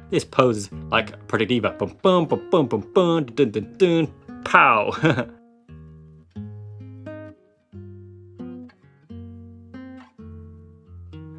This poses like Project Eva. Boom, boom, boom, boom, boom, boom, dun, dun, dun, pow.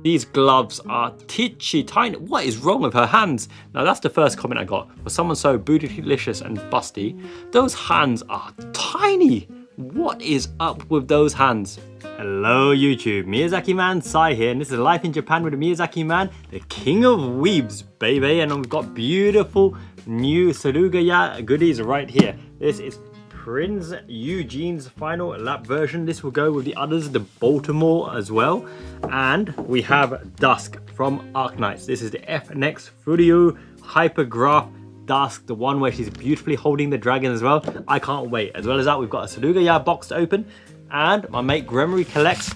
These gloves are titchy tiny. What is wrong with her hands? Now that's the first comment I got. For someone so bootylicious and busty, those hands are tiny. What is up with those hands? Hello YouTube, Miyazaki Man Sai here, and this is Life in Japan with the Miyazaki Man, the king of weebs, baby. And we've got beautiful new Surugaya goodies right here. This is Prinz Eugen's final lap version. This will go with the others, the Baltimore as well. And we have Dusk from Arknights. This is the NEX Furyu Hypergraph Dusk, the one where she's beautifully holding the dragon as well. I can't wait. As well as that, we've got a Surugaya box to open. And my mate Gremory collects,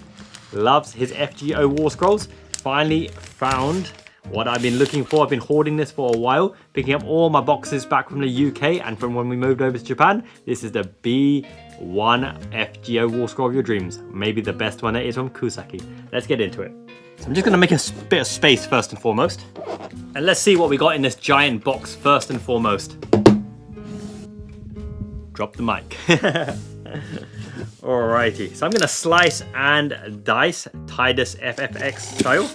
loves his FGO War Scrolls. Finally found what I've been looking for. I've been hoarding this for a while, picking up all my boxes back from the UK and from when we moved over to Japan. This is the B1 FGO War Scroll of your dreams. Maybe the best one that is from Kusaki. Let's get into it. So I'm just going to make a bit of space first and foremost. And let's see what we got in this giant box first and foremost. Drop the mic. Alrighty, so I'm going to slice and dice Tidus FFX style.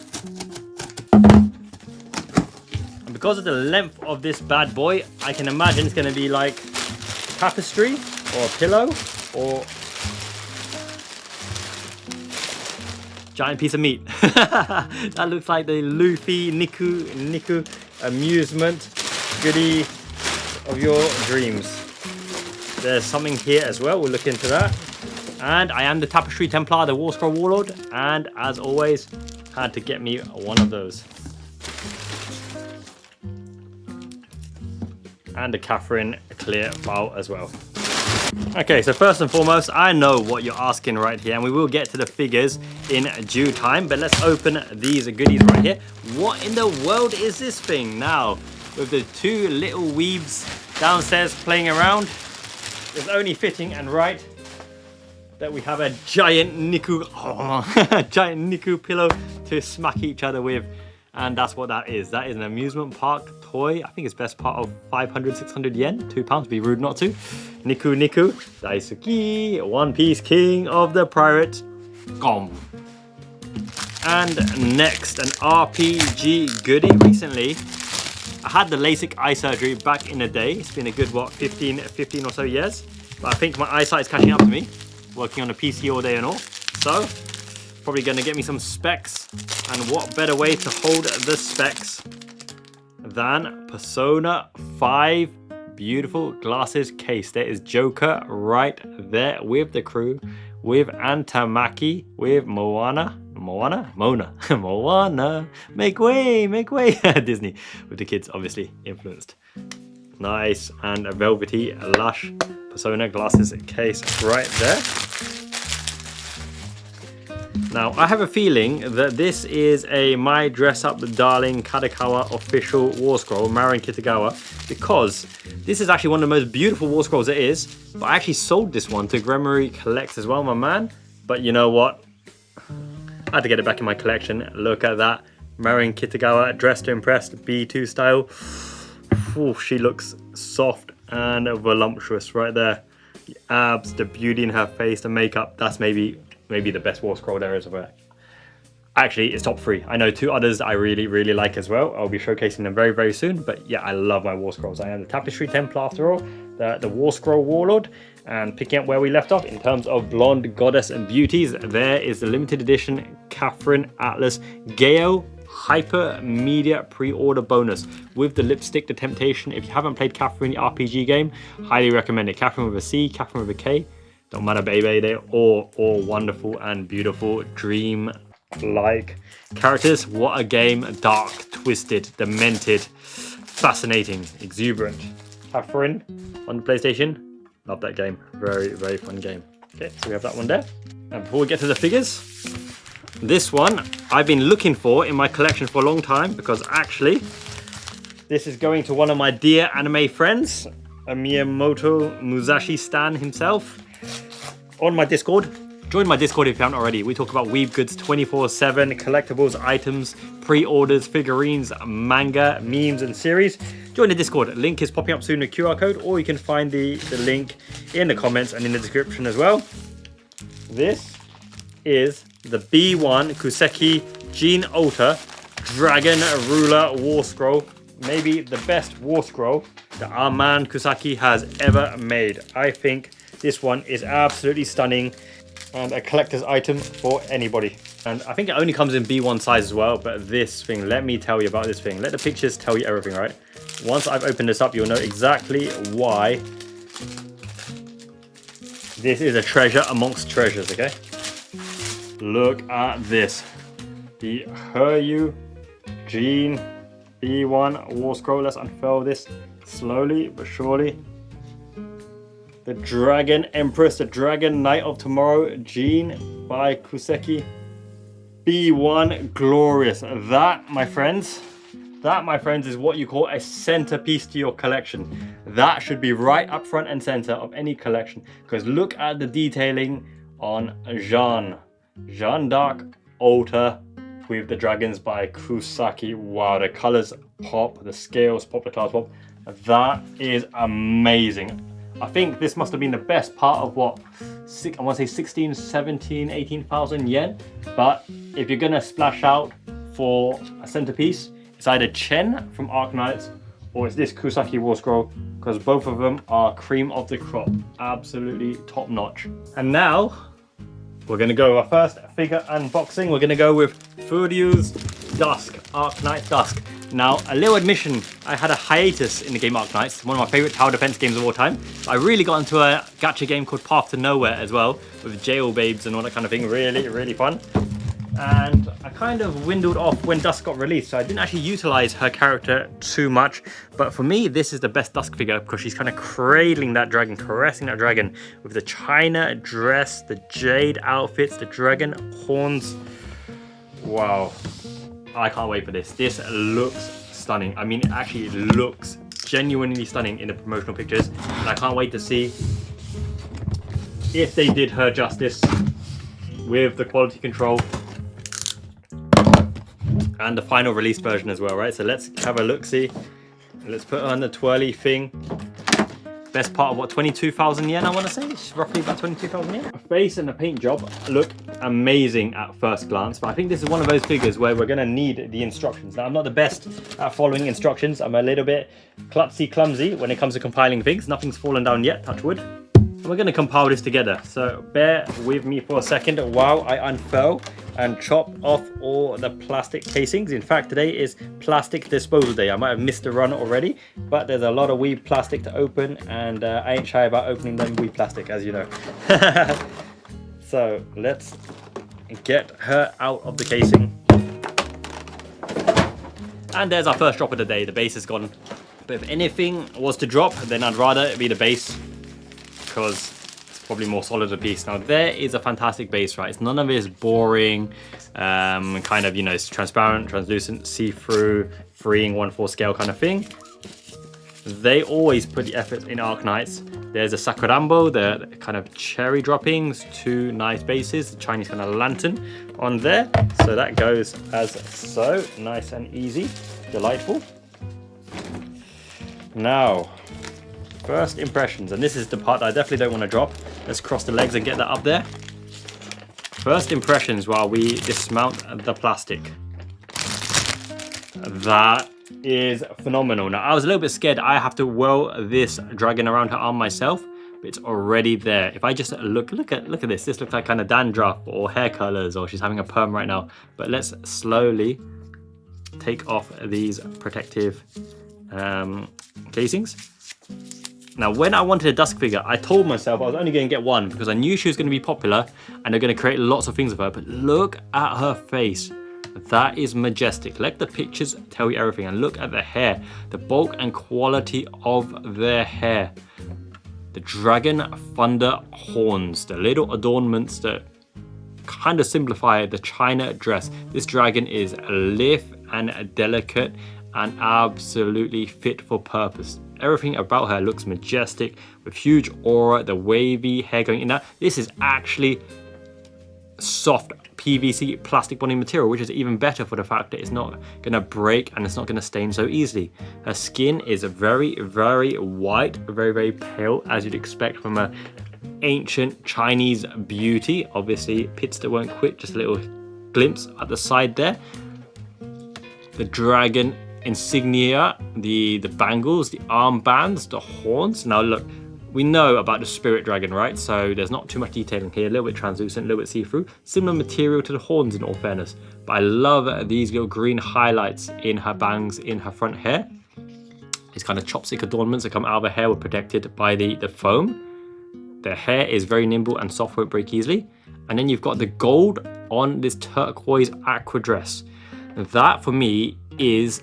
And because of the length of this bad boy, I can imagine it's going to be like tapestry or a pillow or giant piece of meat. That looks like the Luffy Niku amusement goodie of your dreams. There's something here as well, we'll look into that. And I am the Tapestry Templar, the War Scroll Warlord, and as always, had to get me one of those. And a Catherine clear file as well. Okay, so first and foremost, I know what you're asking right here, and we will get to the figures in due time, but let's open these goodies right here. What in the world is this thing? Now, with the two little weebs downstairs playing around, it's only fitting and right that we have a giant Niku, giant Niku pillow to smack each other with. And that's what that is. That is an amusement park toy. I think it's best part of 500, 600 yen, £2, be rude not to. Niku, Daisuke, One Piece King of the Pirate, Gom. And next, an RPG goodie. Recently, I had the LASIK eye surgery back in the day. It's been a good, what, 15 or so years. But I think my eyesight is catching up to me, working on a PC all day and all. So, probably going to get me some specs. And what better way to hold the specs than Persona 5 beautiful glasses case. There is Joker right there with the crew, with Antamaki, with Mona, make way, Disney, with the kids obviously influenced. Nice, and a velvety, lush Persona glasses case right there. Now, I have a feeling that this is a My Dress Up the Darling Kadakawa official War Scroll, Marin Kitagawa, because this is actually one of the most beautiful War Scrolls there is, but I actually sold this one to Gremory Collects as well, my man. But you know what? I had to get it back in my collection. Look at that. Marin Kitagawa, dressed to impress, B2 style. Ooh, she looks soft and voluptuous right there. The abs, the beauty in her face, the makeup, that's maybe the best War Scroll there is of her. Actually, it's top 3. I know 2 others I really like as well. I'll be showcasing them very soon. But yeah, I love my War Scrolls. I am the Tapestry Templar after all, the War Scroll Warlord. And picking up where we left off in terms of blonde goddess and beauties, there is the limited edition Catherine Atlas Geo Hyper Media pre-order bonus with the lipstick, the Temptation. If you haven't played Catherine, the RPG game, highly recommend it. Catherine with a C, Catherine with a K. Don't matter, baby. They're all wonderful and beautiful, dream-like characters. What a game! Dark, twisted, demented, fascinating, exuberant. Catherine on the PlayStation. Love that game. Very fun game. Okay, so we have that one there. And before we get to the figures, this one I've been looking for in my collection for a long time, because actually this is going to one of my dear anime friends, a Miyamoto Musashi stan himself, on my Discord. Join my Discord if you haven't already. We talk about weeb goods 24/7, collectibles, items, pre-orders, figurines, manga, memes, and series. Join the Discord. Link is popping up soon, the QR code, or you can find the link in the comments and in the description as well. This is the B1 Kuseki Gene Alter Dragon Ruler War Scroll. Maybe the best war scroll that our man Kusaki has ever made. I think this one is absolutely stunning and a collector's item for anybody. And I think it only comes in B1 size as well, but this thing, let me tell you about this thing. Let the pictures tell you everything, right? Once I've opened this up, you'll know exactly why this is a treasure amongst treasures, okay? Look at this. The Furyu Gene B1 War Scroll. Let's unfurl this slowly but surely. The Dragon Empress, the Dragon Knight of Tomorrow, Gene by Kuseki. B1 glorious. That, my friends, is what you call a centerpiece to your collection. That should be right up front and center of any collection. Because look at the detailing on Jeanne d'Arc Alter with the dragons by Kusaki. Wow, the colors pop, the scales pop, the clouds pop. That is amazing. I think this must have been the best part of what, I want to say 16, 17, 18,000 yen. But if you're gonna splash out for a centerpiece, it's either Chen from Arknights or it's this Kusaki War Scroll, because both of them are cream of the crop. Absolutely top notch. And now, we're gonna go with our first figure unboxing. We're gonna go with Furyu's Dusk, Arknights Dusk. Now, a little admission, I had a hiatus in the game Arknights, one of my favorite tower defense games of all time. I really got into a gacha game called Path to Nowhere as well, with jail babes and all that kind of thing. Really, really fun. And I kind of dwindled off when Dusk got released, so I didn't actually utilize her character too much. But for me, this is the best Dusk figure because she's kind of cradling that dragon, caressing that dragon with the china dress, the jade outfits, the dragon horns. Wow. I can't wait for this. This looks stunning. I mean, it actually looks genuinely stunning in the promotional pictures. And I can't wait to see if they did her justice with the quality control and the final release version as well, right? So let's have a look-see. Let's put on the twirly thing. Best part of what, 22,000 yen, I want to say? It's roughly about 22,000 yen. The face and the paint job look amazing at first glance, but I think this is one of those figures where we're going to need the instructions. Now, I'm not the best at following instructions. I'm a little bit clumsy when it comes to compiling things. Nothing's fallen down yet, touch wood. And we're going to compile this together. So bear with me for a second while I unfurl and chop off all the plastic casings. In fact, today is plastic disposal day. I might have missed a run already, but there's a lot of weeb plastic to open, and I ain't shy about opening them weeb plastic, as you know. So let's get her out of the casing. And there's our first drop of the day. The base is gone. But if anything was to drop, then I'd rather it be the base, because it's probably more solid a piece. Now, there is a fantastic base, right? It's none of this boring, kind of, you know, it's transparent, translucent, see-through, freeing 1/4 scale kind of thing. They always put the effort in Arknights. There's a Sakurambo, the kind of cherry droppings, two nice bases, the Chinese kind of lantern on there. So that goes as so, nice and easy, delightful. Now, first impressions, and this is the part that I definitely don't want to drop. Let's cross the legs and get that up there. First impressions while we dismount the plastic. That is phenomenal. Now, I was a little bit scared I have to whirl this dragon around her arm myself, but it's already there. If I just look at this. This looks like kind of dandruff or hair colors, or she's having a perm right now. But let's slowly take off these protective casings. Now, when I wanted a Dusk figure, I told myself I was only going to get one because I knew she was going to be popular and they're going to create lots of things of her. But look at her face. That is majestic. Let the pictures tell you everything. And look at the hair, the bulk and quality of their hair. The dragon thunder horns, the little adornments that kind of simplify the china dress. This dragon is lithe and delicate and absolutely fit for purpose. Everything about her looks majestic with huge aura, the wavy hair going in that. This is actually soft PVC plastic bonding material, which is even better for the fact that it's not going to break and it's not going to stain so easily. Her skin is very, very white, very, very pale, as you'd expect from a ancient Chinese beauty. Obviously, pits that won't quit, just a little glimpse at the side there. The dragon insignia, the bangles, the armbands, the horns. Now look, we know about the spirit dragon, right? So there's not too much detailing here, a little bit translucent, a little bit see-through. Similar material to the horns in all fairness. But I love these little green highlights in her bangs, in her front hair. These kind of chopstick adornments that come out of her hair were protected by the foam. The hair is very nimble and soft, won't break easily. And then you've got the gold on this turquoise aqua dress. That for me is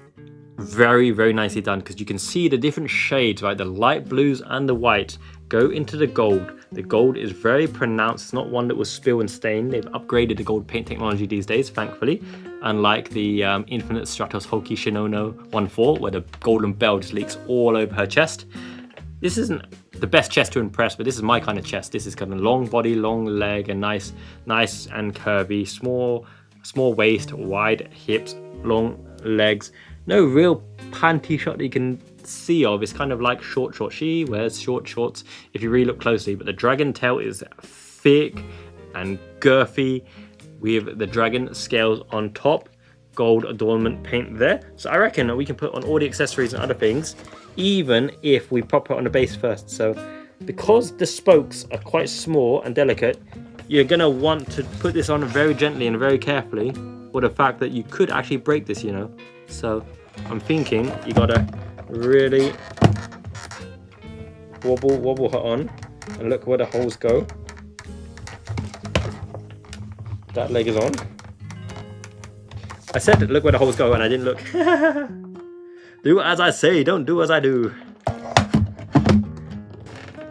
very, very nicely done, because you can see the different shades, right? The light blues and the white go into the gold. The gold is very pronounced. It's not one that will spill and stain. They've upgraded the gold paint technology these days, thankfully, unlike the Infinite Stratos Hoki Shinono 1.4, where the golden bell just leaks all over her chest. This isn't the best chest to impress, but this is my kind of chest. This is kind of long body, long leg, and nice and curvy, small waist, wide hips, long legs. No real panty shot that you can see of. It's kind of like short shorts. She wears short shorts if you really look closely, but the dragon tail is thick and girthy with the dragon scales on top, gold adornment paint there. So I reckon that we can put on all the accessories and other things, even if we pop it on the base first. So because the spokes are quite small and delicate, you're gonna want to put this on very gently and very carefully, for the fact that you could actually break this, you know. So I'm thinking you gotta really wobble her on, and look where the holes go. That leg is on. I said look where the holes go, and I didn't look. Do as I say, don't do as I do.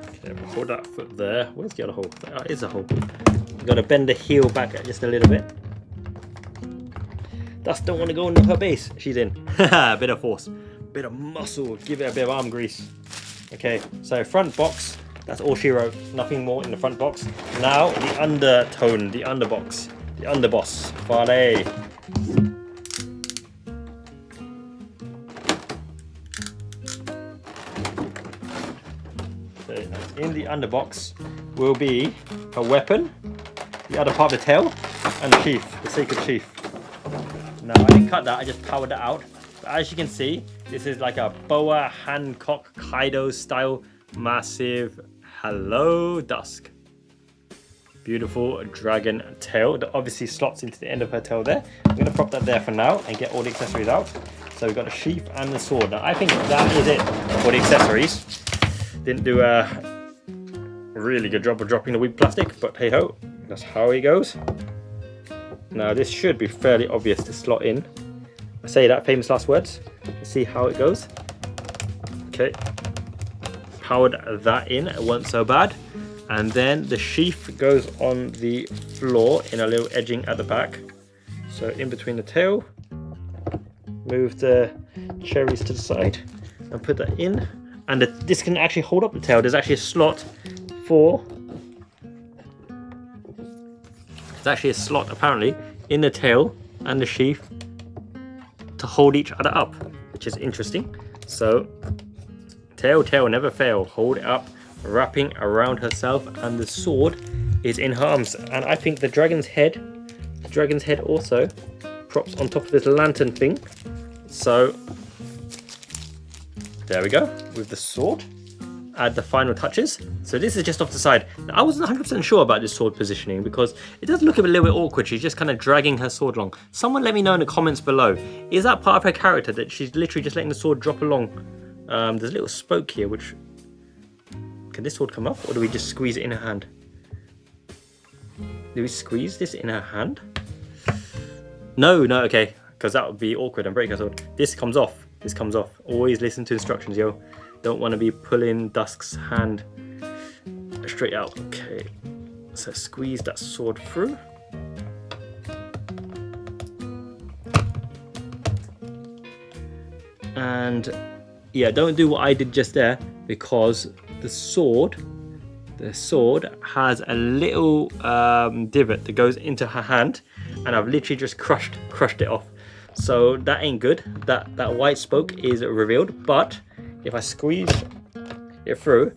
Okay, we'll hold that foot there. Where's the other hole? There is a hole. You gotta bend the heel back just a little bit. Dust don't want to go into her base. She's in. Bit of force, bit of muscle. Give it a bit of arm grease. Okay, so front box. That's all she wrote. Nothing more in the front box. Now the undertone, the underbox, the underboss. Vale. So in the underbox will be a weapon, the other part of the tail, and the sheath, the sacred sheath. Now I didn't cut that, I just powered that out. But as you can see, this is like a Boa Hancock Kaido style massive hello dusk. Beautiful dragon tail that obviously slots into the end of her tail there. I'm going to prop that there for now and get all the accessories out. So we've got the sheath and the sword. Now I think that is it for the accessories. Didn't do a really good job of dropping the weak plastic, but hey ho, that's how it goes. Now this should be fairly obvious to slot in. I say that, famous last words. Let's see how it goes. Okay, powered that in, it wasn't so bad. And then the sheath goes on the floor in a little edging at the back. So in between the tail, move the cherries to the side and put that in. And this can actually hold up the tail. There's actually a slot for... There's actually a slot apparently in the tail and the sheath to hold each other up, which is interesting. So tail never fail, hold it up, wrapping around herself, and the sword is in her arms. And I think the dragon's head also props on top of this lantern thing. So there we go with the sword. Add the final touches. So this is just off the side. Now, I wasn't 100% sure about this sword positioning because it does look a little bit awkward. She's just kind of dragging her sword along. Someone let me know in the comments below. Is that part of her character that she's literally just letting the sword drop along? There's a little spoke here, which... Can this sword come off, or do we just squeeze it in her hand? Do we squeeze this in her hand? No, okay. Because that would be awkward and break her sword. This comes off. This comes off. Always listen to instructions, yo. Don't want to be pulling Dusk's hand straight out. Okay, so squeeze that sword through. And yeah, don't do what I did just there, because the sword the sword has a little divot that goes into her hand, and I've literally just crushed it off. So that ain't good. That white spoke is revealed, but if I squeeze it through,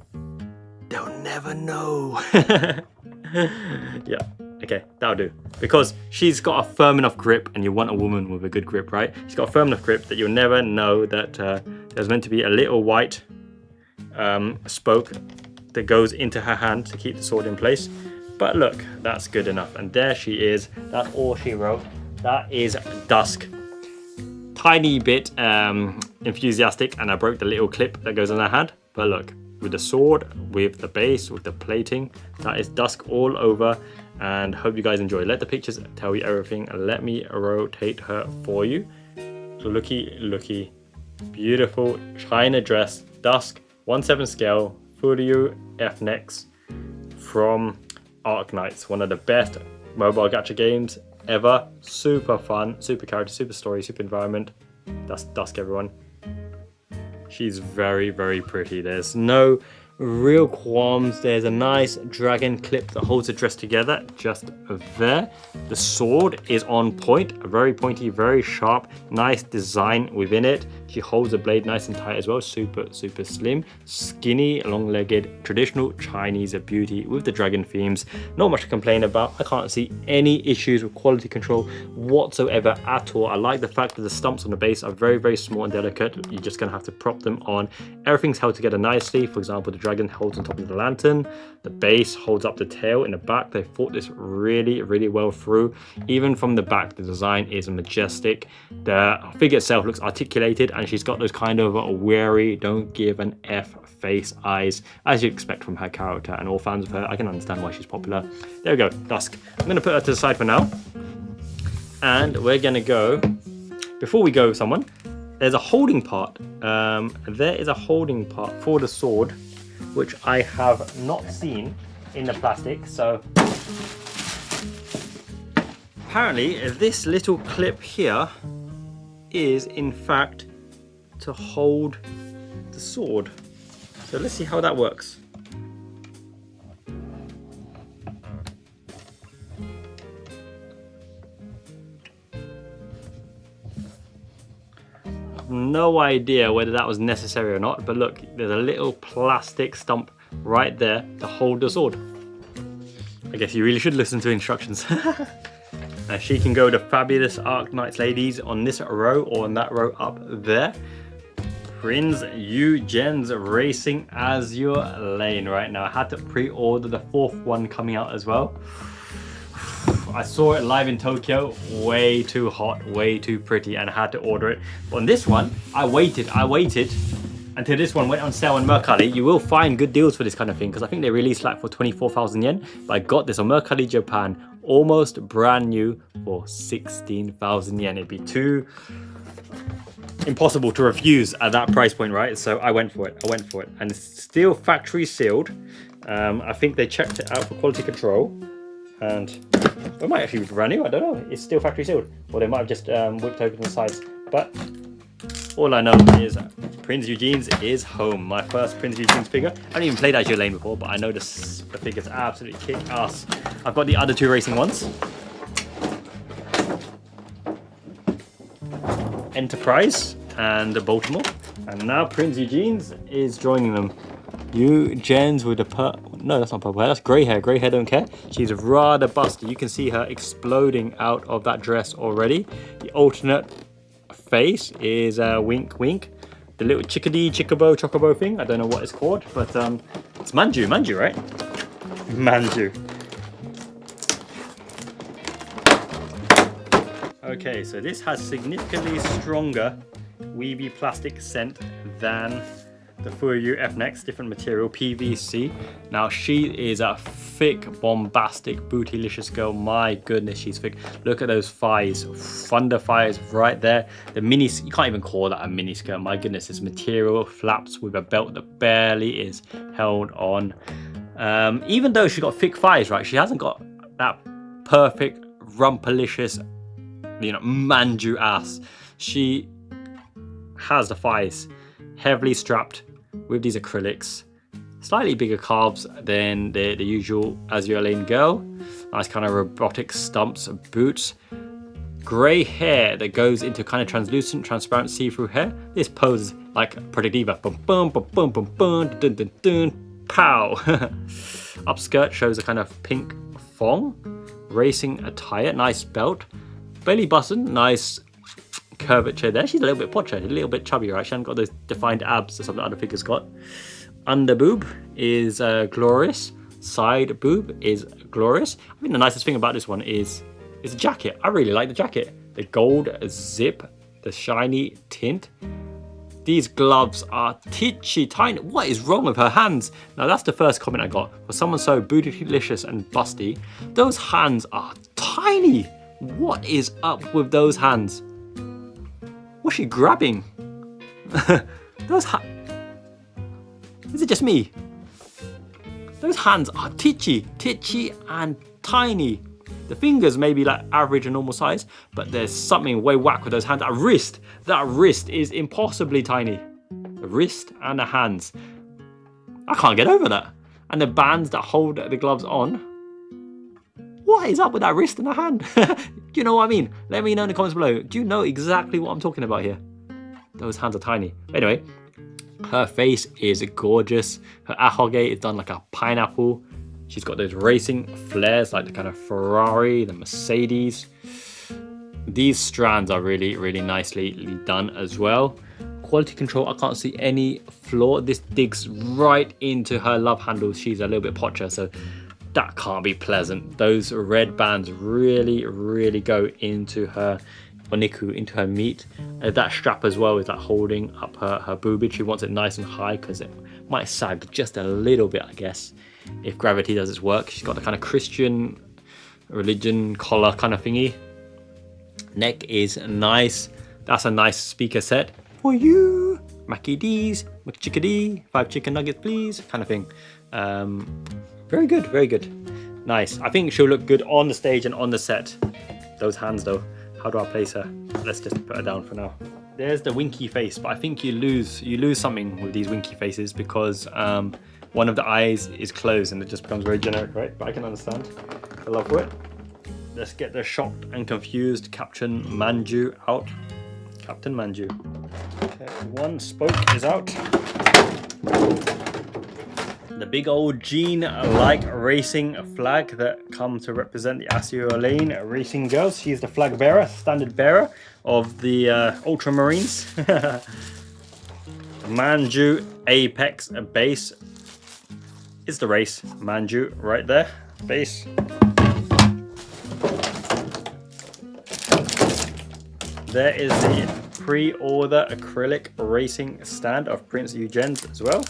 they'll never know. Yeah, okay, that'll do. Because she's got a firm enough grip, and you want a woman with a good grip, right? She's got a firm enough grip that you'll never know that there's meant to be a little white spoke that goes into her hand to keep the sword in place. But look, that's good enough. And there she is. That's all she wrote. That is Dusk. Tiny bit enthusiastic, and I broke the little clip that goes on her hand. But look, with the sword, with the base, with the plating, that is Dusk all over. And hope you guys enjoy. Let the pictures tell you everything. Let me rotate her for you. So looky, beautiful China dress, Dusk, 1/7 scale, Furyu F NEX from Arknights, one of the best mobile gacha games ever. Super fun, super character, super story, super environment. That's Dusk, everyone. She's very, very pretty. There's no real qualms. There's a nice dragon clip that holds the dress together just there. The sword is on point, very pointy, very sharp, nice design within it. She holds the blade nice and tight as well, super slim, skinny, long-legged, traditional Chinese beauty with the dragon themes. Not much to complain about. I can't see any issues with quality control whatsoever at all. I like the fact that the stumps on the base are very, very small and delicate. You're just gonna have to prop them on. Everything's held together nicely. For example, the dragon holds on top of the lantern, the base holds up the tail in the back. They thought this really, really well through. Even from the back, the design is majestic. The figure itself looks articulated, and she's got those kind of wary, don't give an F face eyes, as you expect from her character, and all fans of her, I can understand why she's popular. There we go, Dusk. I'm gonna put her to the side for now, and we're gonna go, before we go, there's a holding part. There is a holding part for the sword, which I have not seen in the plastic. So apparently this little clip here is in fact to hold the sword. So let's see how that works. No idea whether that was necessary or not, but look, there's a little plastic stump right there to hold the sword. I guess you really should listen to instructions. And she can go to fabulous Arknights ladies on this row or on that row up there. Prinz Eugen's Racing Azur Lane right now. I had to pre-order the 4th one coming out as well. I saw it live in Tokyo, way too hot, way too pretty, and I had to order it. But on this one, I waited until this one went on sale on Mercari. You will find good deals for this kind of thing, because I think they released like for 24,000 yen. But I got this on Mercari Japan, almost brand new for 16,000 yen. It'd be too impossible to refuse at that price point, right? So I went for it, And it's still factory sealed. I think they checked it out for quality control. And it might actually be brand new, I don't know. It's still factory sealed. Or they might have just whipped open the sides. But all I know is Prinz Eugen's is home. My first Prinz Eugen's figure. I haven't even played Azur Lane before, but I know the figures absolutely kick ass. I've got the other 2 racing ones. Enterprise and Baltimore. And now Prinz Eugen's is joining them. Eugen's with the no, that's not purple hair, that's grey hair. Grey hair don't care. She's rather busty. You can see her exploding out of that dress already. The alternate face is wink wink. The little chocobo thing. I don't know what it's called, but it's Manju, right? Manju. Okay, so this has significantly stronger weavy plastic scent than the Furyu F NEX, different material, PVC. Now she is a thick, bombastic, bootylicious girl. My goodness, she's thick. Look at those thighs, thunder thighs right there. The mini, you can't even call that a mini skirt. My goodness, it's material, flaps with a belt that barely is held on. Even though she's got thick thighs, right, she hasn't got that perfect, rumpalicious, Manju ass. She has the thighs heavily strapped with these acrylics, Slightly bigger calves than the usual Azur Lane girl. Nice kind of robotic stumps, boots. Grey hair that goes into kind of translucent, transparent, see-through hair. This poses like Project Diva. Boom, boom, boom, boom, boom, boom, dun, dun, dun, pow. Upskirt shows a kind of pink thong. Racing attire, nice belt. Belly button, nice curvature there. She's a little bit potcher, a little bit chubby, right? She hasn't got those defined abs that some of the other figures got. Under boob is glorious. Side boob is glorious. I think the nicest thing about this one is the jacket. I really like the jacket. The gold zip, the shiny tint. These gloves are titchy tiny. What is wrong with her hands? Now that's the first comment I got. For someone so bootylicious and busty, those hands are tiny. What is up with those hands? What's she grabbing? Those hands. Is it just me? Those hands are titchy and tiny. The fingers may be like average and normal size, but there's something way whack with those hands. That wrist is impossibly tiny. The wrist and the hands. I can't get over that. And the bands that hold the gloves on. What is up with that wrist and the hand? Do you know what I mean? Let me know in the comments below. Do you know exactly what I'm talking about here? Those hands are tiny. Anyway, her face is gorgeous. Her ahoge is done like a pineapple. She's got those racing flares like the kind of Ferrari, the Mercedes. These strands are really, really nicely done as well. Quality control, I can't see any flaw. This digs right into her love handles. She's a little bit potcher, so that can't be pleasant. Those red bands really, really go into her oniku, into her meat. That strap as well is like holding up her boobage. She wants it nice and high because it might sag just a little bit, I guess, if gravity does its work. She's got the kind of Christian religion collar kind of thingy. Neck is nice. That's a nice speaker set for you. Mackie D's, McChickadee, 5 chicken nuggets please, kind of thing. Very good, very good. Nice. I think she'll look good on the stage and on the set. Those hands though, how do I place her? Let's just put her down for now. There's the winky face, but I think you lose something with these winky faces because one of the eyes is closed and it just becomes very generic, right? But I can understand the love for it. Let's get the shocked and confused Captain Manju out. Captain Manju. Okay, one spoke is out. The big old jean-like racing flag that come to represent the Azur Lane racing girls. She's the flag bearer, standard bearer of the Ultramarines. Manju Apex base is the race. Manju right there, base. There is the pre-order acrylic racing stand of Prinz Eugen's as well.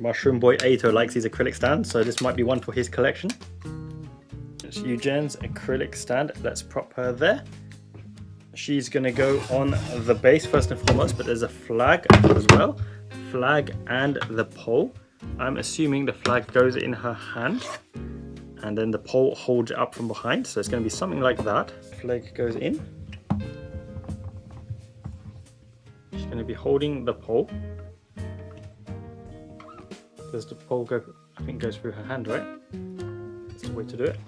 Mushroom Boy Ato likes these acrylic stands, so this might be one for his collection. It's Eugen's acrylic stand. Let's prop her there. She's gonna go on the base first and foremost, but there's a flag as well. Flag and the pole. I'm assuming the flag goes in her hand and then the pole holds it up from behind. So it's gonna be something like that. Flag goes in. She's gonna be holding the pole. Does the pole go, I think goes through her hand, right? That's the way to do it.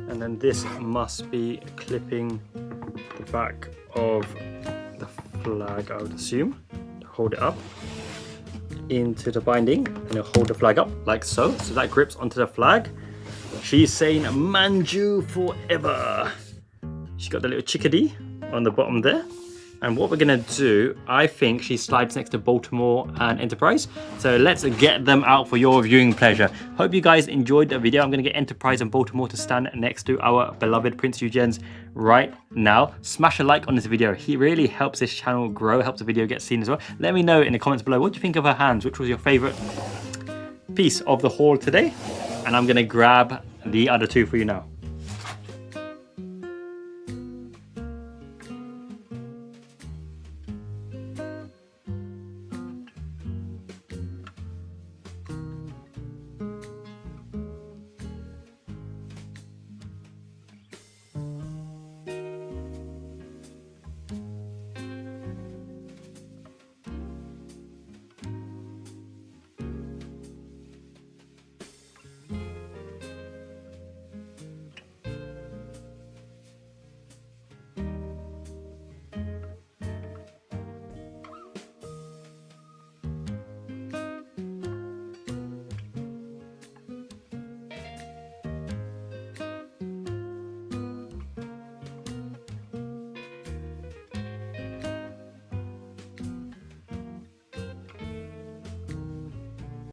And then this must be clipping the back of the flag, I would assume, to hold it up into the binding, and it'll hold the flag up like so. So that grips onto the flag. She's saying Manju forever. She's got the little chickadee on the bottom there. And what we're gonna do, I think she slides next to Baltimore and Enterprise. So let's get them out for your viewing pleasure. Hope you guys enjoyed the video. I'm gonna get Enterprise and Baltimore to stand next to our beloved Prinz Eugen's right now. Smash a like on this video. He really helps this channel grow, helps the video get seen as well. Let me know in the comments below, what do you think of her hands? Which was your favorite piece of the haul today? And I'm gonna grab the other two for you now.